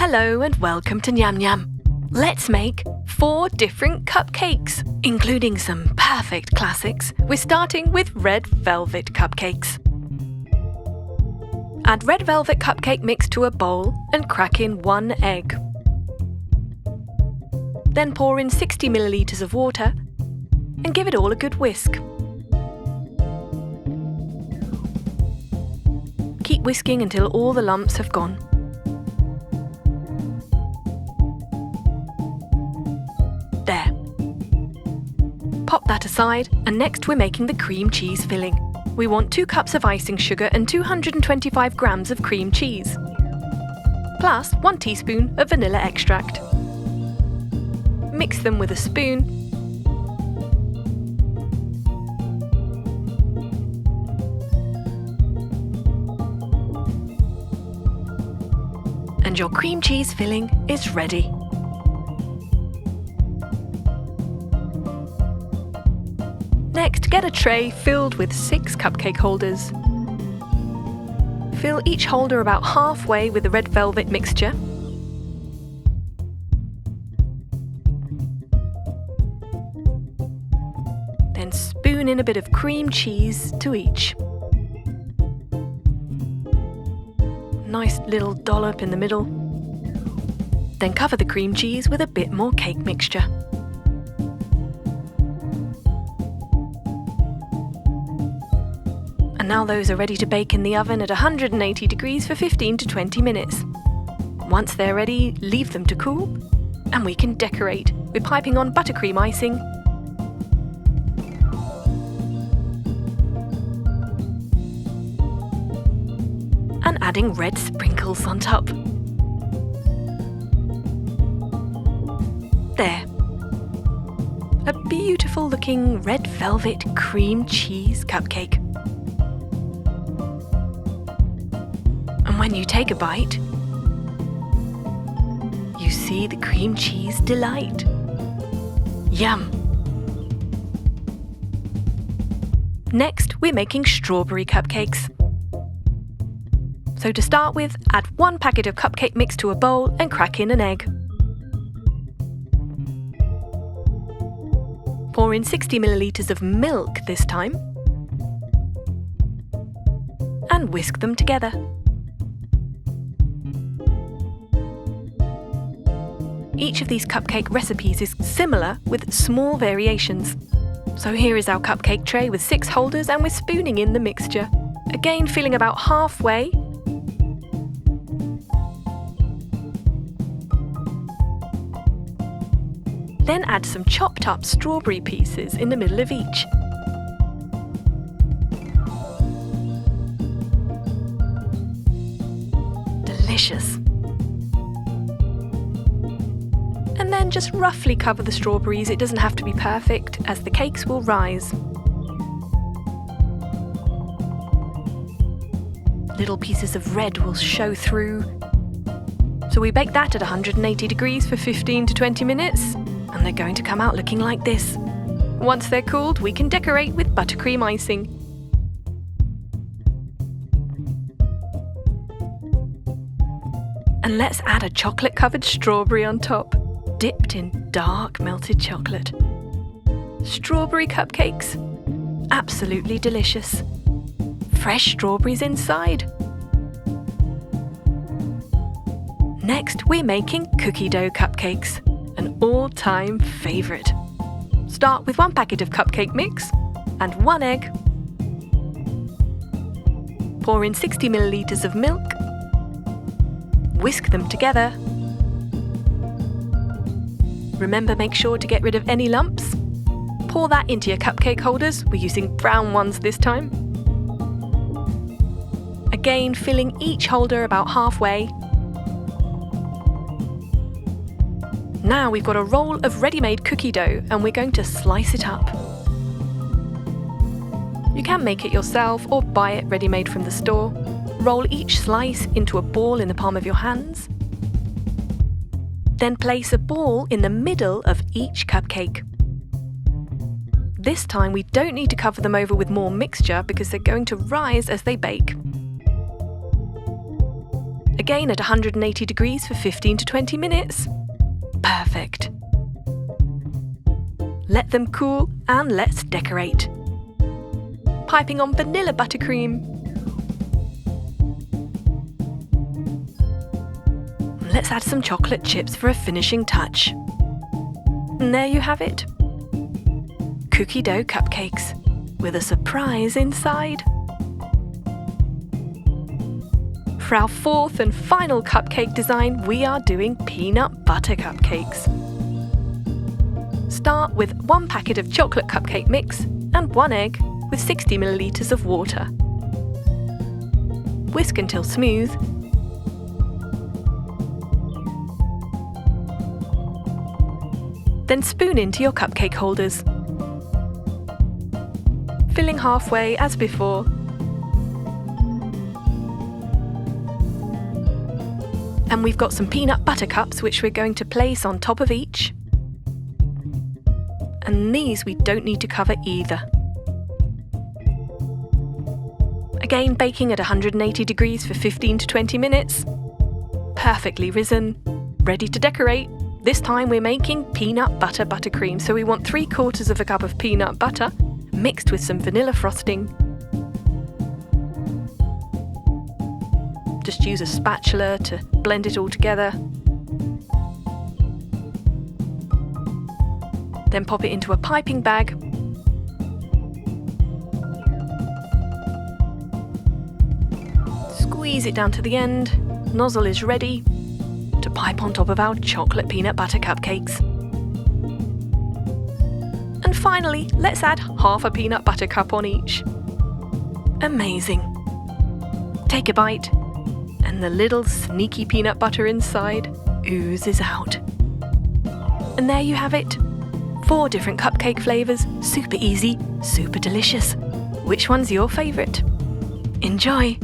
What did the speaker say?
Hello and welcome to Nyam Nyam. Let's make 4 different cupcakes, including some perfect classics. We're starting with red velvet cupcakes. Add red velvet cupcake mix to a bowl and crack in 1 egg. Then pour in 60 milliliters of water and give it all a good whisk. Keep whisking until all the lumps have gone. There. Pop that aside, and next we're making the cream cheese filling. We want 2 cups of icing sugar and 225 grams of cream cheese, plus 1 teaspoon of vanilla extract. Mix them with a spoon and your cream cheese filling is ready. Next, get a tray filled with 6 cupcake holders. Fill each holder about halfway with the red velvet mixture. Then spoon in a bit of cream cheese to each. Nice little dollop in the middle. Then cover the cream cheese with a bit more cake mixture. And now those are ready to bake in the oven at 180 degrees for 15 to 20 minutes. Once they're ready, leave them to cool, and we can decorate with piping on buttercream icing and adding red sprinkles on top. There. A beautiful looking red velvet cream cheese cupcake. And when you take a bite, you see the cream cheese delight. Yum! Next, we're making strawberry cupcakes. So to start with, add 1 packet of cupcake mix to a bowl and crack in an egg. Pour in 60 milliliters of milk this time and whisk them together. Each of these cupcake recipes is similar with small variations. So here is our cupcake tray with 6 holders, and we're spooning in the mixture. Again, filling about halfway. Then add some chopped up strawberry pieces in the middle of each. Delicious. And then just roughly cover the strawberries. It doesn't have to be perfect, as the cakes will rise. Little pieces of red will show through. So we bake that at 180 degrees for 15 to 20 minutes, and they're going to come out looking like this. Once they're cooled, we can decorate with buttercream icing. And let's add a chocolate-covered strawberry on top, dipped in dark melted chocolate. Strawberry cupcakes, absolutely delicious. Fresh strawberries inside. Next, we're making cookie dough cupcakes, an all-time favourite. Start with 1 packet of cupcake mix and 1 egg. Pour in 60 milliliters of milk. Whisk them together. Remember, make sure to get rid of any lumps. Pour that into your cupcake holders. We're using brown ones this time. Again, filling each holder about halfway. Now we've got a roll of ready-made cookie dough, and we're going to slice it up. You can make it yourself or buy it ready-made from the store. Roll each slice into a ball in the palm of your hands. Then place a ball in the middle of each cupcake. This time we don't need to cover them over with more mixture because they're going to rise as they bake. Again at 180 degrees for 15 to 20 minutes. Perfect. Let them cool and let's decorate. Piping on vanilla buttercream. Let's add some chocolate chips for a finishing touch. And there you have it. Cookie dough cupcakes with a surprise inside. For our fourth and final cupcake design, we are doing peanut butter cupcakes. Start with 1 packet of chocolate cupcake mix and 1 egg with 60 milliliters of water. Whisk until smooth. Then spoon into your cupcake holders. Filling halfway as before. And we've got some peanut butter cups which we're going to place on top of each. And these we don't need to cover either. Again, baking at 180 degrees for 15 to 20 minutes. Perfectly risen, ready to decorate. This time we're making peanut butter buttercream, so we want 3/4 cup of peanut butter mixed with some vanilla frosting. Just use a spatula to blend it all together. Then pop it into a piping bag. Squeeze it down to the end. Nozzle is ready to pipe on top of our chocolate peanut butter cupcakes. And finally, let's add half a peanut butter cup on each. Amazing. Take a bite, and the little sneaky peanut butter inside oozes out. And there you have it. 4 different cupcake flavours, super easy, super delicious. Which one's your favourite? Enjoy!